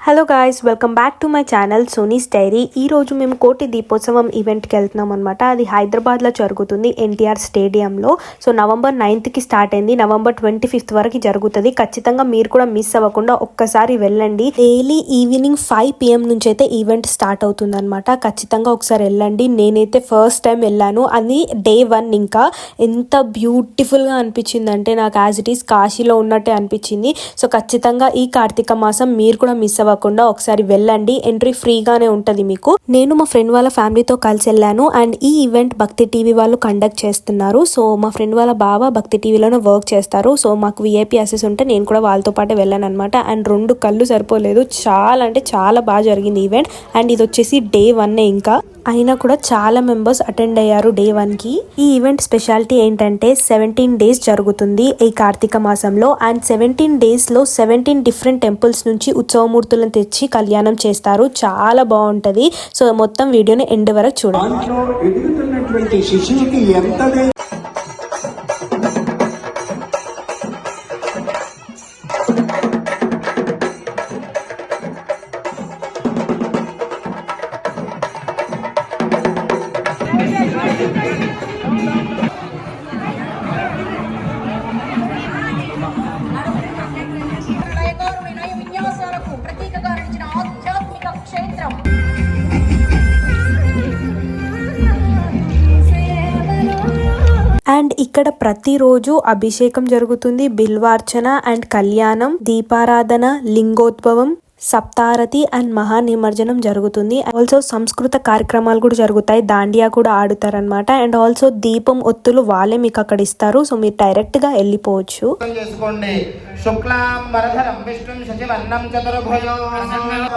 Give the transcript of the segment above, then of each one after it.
Hello guys, welcome back to my channel Soni's diary. ఈరోజు మేము కోటి దీపోత్సవం ఈవెంట్కి వెళ్తున్నాం అనమాట. అది హైదరాబాద్లో జరుగుతుంది, ఎన్టీఆర్ స్టేడియంలో. సో November 9th స్టార్ట్ అయింది, November 25th వరకు జరుగుతుంది. ఖచ్చితంగా మీరు కూడా మిస్ అవ్వకుండా ఒక్కసారి వెళ్ళండి. డైలీ ఈవినింగ్ 5 PM నుంచి అయితే ఈవెంట్ స్టార్ట్ అవుతుంది అనమాట. ఖచ్చితంగా ఒకసారి వెళ్ళండి. నేనైతే ఫస్ట్ టైం వెళ్ళాను, అది Day 1. ఇంకా ఎంత బ్యూటిఫుల్గా అనిపించింది అంటే నాకు యాజ్ ఇట్ ఈస్ కాశీలో ఉన్నట్టే అనిపించింది. సో ఖచ్చితంగా ఈ కార్తీక మాసం మీరు కూడా మిస్ అవ్వకుండా ఒకసారి వెళ్ళండి. ఎంట్రీ ఫ్రీగానే ఉంటది మీకు. నేను మా ఫ్రెండ్ వాళ్ళ ఫ్యామిలీతో కలిసి వెళ్ళాను. అండ్ ఈ ఈవెంట్ భక్తి టీవీ వాళ్ళు కండక్ట్ చేస్తున్నారు. సో మా ఫ్రెండ్ వాళ్ళ బావ భక్తి టీవీలోనే వర్క్ చేస్తారు. సో మాకు VIP యాక్సెస్ ఉంటే నేను కూడా వాళ్ళతో పాటు వెళ్ళాను అనమాట. అండ్ 2 కళ్ళు సరిపోలేదు, చాలా అంటే చాలా బాగా జరిగింది ఈవెంట్. అండ్ ఇది వచ్చేసి Day 1 ఇంకా అయినా కూడా చాలా మెంబర్స్ అటెండ్ అయ్యారు Day 1కి. ఈ ఈవెంట్ స్పెషాలిటీ ఏంటంటే 17 days జరుగుతుంది ఈ కార్తీక మాసంలో. అండ్ 17 daysలో 17 డిఫరెంట్ టెంపుల్స్ నుంచి ఉత్సవమూర్తులను తెచ్చి కళ్యాణం చేస్తారు. చాలా బాగుంటది. సో మొత్తం వీడియోని ఎండ్ వరకు చూడండి. అండ్ ఇక్కడ ప్రతిరోజు అభిషేకం జరుగుతుంది, బిల్వార్చన అండ్ కళ్యాణం, దీపారాధన, లింగోద్భవం, సప్తారతి అండ్ మహానిమజ్జనం జరుగుతుంది. ఆల్సో సంస్కృత కార్యక్రమాలు కూడా జరుగుతాయి, దాండియా కూడా ఆడుతారనమాట. అండ్ ఆల్సో దీపం ఒత్తులు వాళ్ళే మీకు అక్కడ ఇస్తారు. సో మీరు డైరెక్ట్ గా వెళ్ళిపోవచ్చు.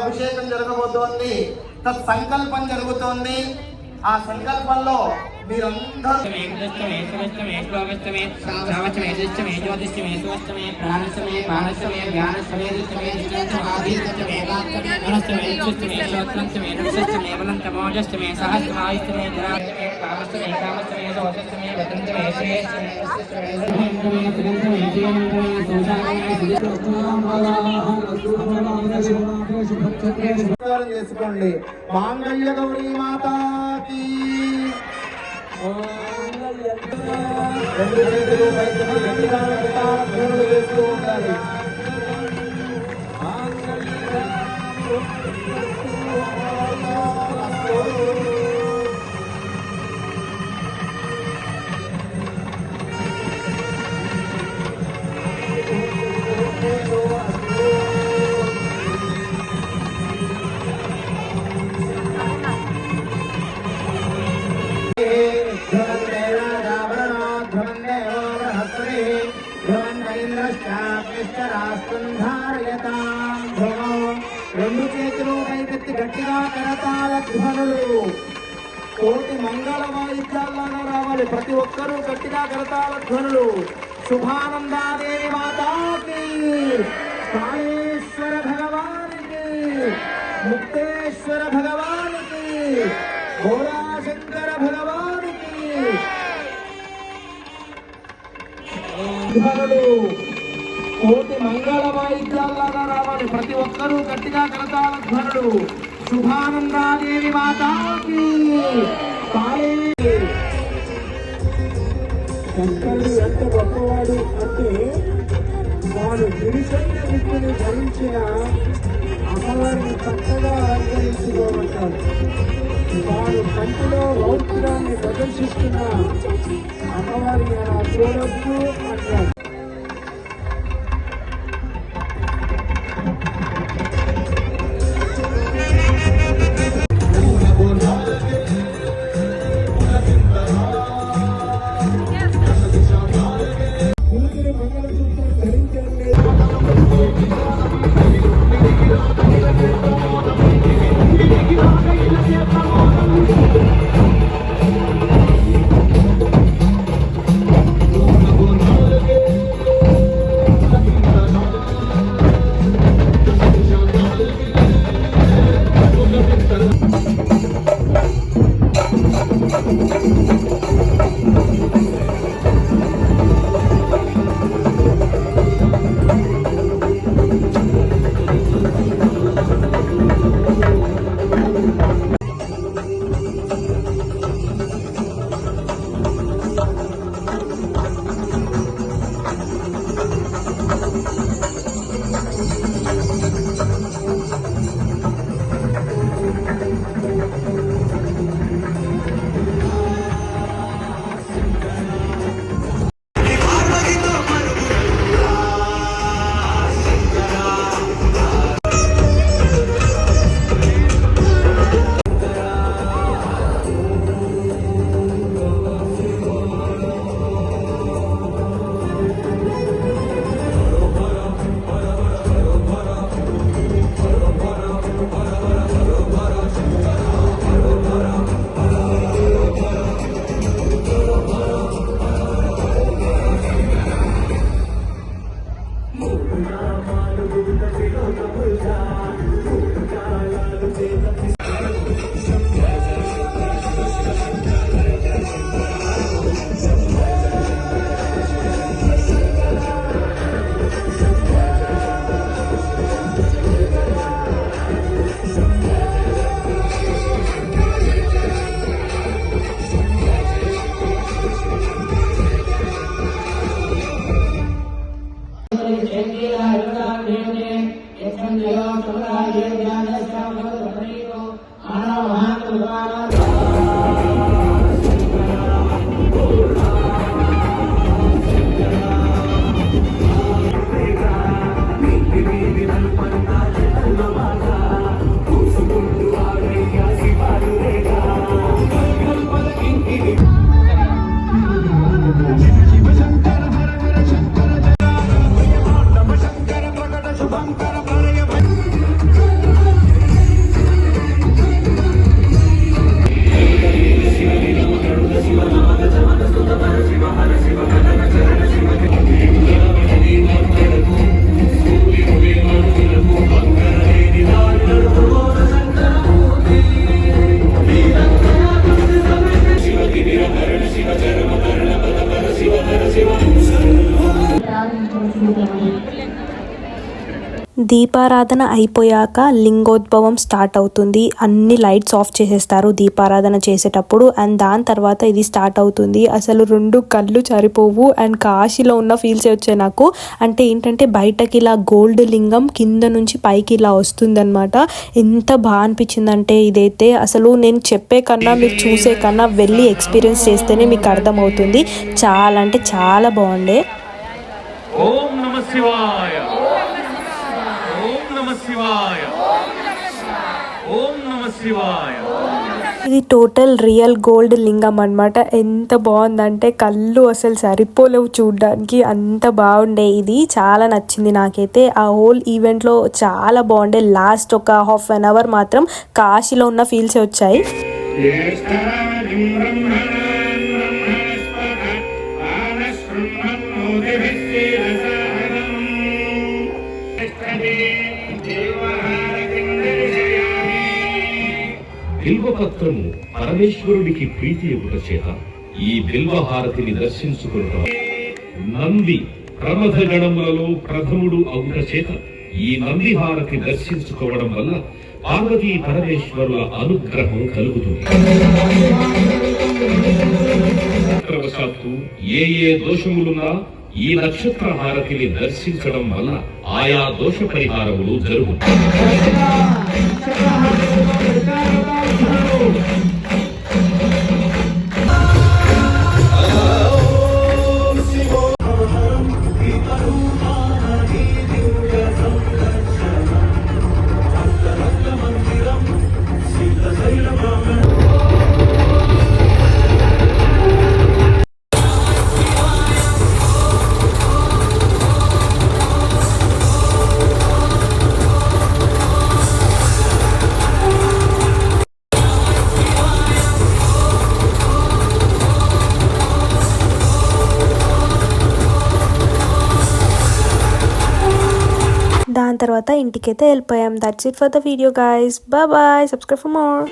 అభిషేకం జరగబోతోంది, సంకల్పం జరుగుతోంది. ఆ సంకల్పంలో మీరందరూ చేసుకోండి. మాంగళ్య గౌరీ మాతాకి రెండు చేతులు పైకి గట్టిగా వేస్తూ ఉండాలి. రెండు చేతులు పైకెత్తి గట్టిగా కరతాళ ధ్వనులు, కోటి మంగళ వాయిద్యాల్లాగా రావాలి. ప్రతి ఒక్కరూ గట్టిగా కరతాళ ధ్వనులు. శుభానందాదేవి మాతాకి, కాళేశ్వర భగవానికి, ముక్తేశ్వర భగవానికి, భోళాశంకర భగవానికి ధ్వనులు, కోటి మంగళ వాయిద్యాల్లాగా రావాలి. ప్రతి ఒక్కరూ గట్టిగా కరతాళ ధ్వనులు. శుభానందాదేవి మాతాకి, శంకరుడు ఎంత గొప్పవాడు అంటే వారు గిరిశైల విద్యను ధరించిన అమ్మవారిని చక్కగా అలంకరించుకోమంటారు. వారు కంటిలో రౌద్రాన్ని ప్రదర్శిస్తున్న అమ్మవారిని అలా చూడొద్దు అంటారు. దీపారాధన అయిపోయాక లింగోద్భవం స్టార్ట్ అవుతుంది. అన్ని లైట్స్ ఆఫ్ చేసేస్తారు దీపారాధన చేసేటప్పుడు. అండ్ దాని తర్వాత ఇది స్టార్ట్ అవుతుంది. అసలు 2 కళ్ళు సరిపోవు. అండ్ కాశీలో ఉన్న ఫీల్స్ వచ్చాయి నాకు. అంటే ఏంటంటే బయటకి ఇలా గోల్డ్ లింగం కింద నుంచి పైకి ఇలా వస్తుందన్నమాట. ఎంత బాగా అనిపించిందంటే ఇదైతే అసలు నేను చెప్పే కన్నా మీరు చూసే కన్నా వెళ్ళి ఎక్స్పీరియన్స్ చేస్తేనే మీకు అర్థమవుతుంది. చాలా అంటే చాలా బాగుండే. ఓం నమ శివాయ, ఓం నమ శివాయ, ఓం నమ శివాయ. ఇది టోటల్ రియల్ గోల్డ్ లింగం అన్నమాట. ఎంత బాగుందంటే కళ్ళు అసలు సరిపోలేవు చూడడానికి, అంత బాగుండే. ఇది చాలా నచ్చింది నాకైతే. ఆ హోల్ ఈవెంట్లో చాలా బాగుండే. లాస్ట్ ఒక ½ an hour మాత్రం కాశీలో ఉన్న ఫీల్స్ వచ్చాయి. బిల్వపత్రము పరమేశ్వరుడికి ప్రీతి ఎగుట చేత ఈ బిల్వహారతిని దర్శించుకుంటాం. నంది ప్రమథ గణములలో ప్రథముడు అవుట చేత ఈ నంది హారతి దర్శించుకోవడం వల్ల పార్వతీ పరమేశ్వరుల అనుగ్రహం కలుగుతుంది. నక్షత్రవశాత్తు ఏ దోషములున్నా ఈ నక్షత్ర హారతిని దర్శించడం వల్ల ఆయా దోష పరిహారములు జరుగుతాయి. దాని తర్వాత ఇంటికైతే వెళ్ళిపోయాం. That's it for the video guys. Bye bye. Subscribe for more.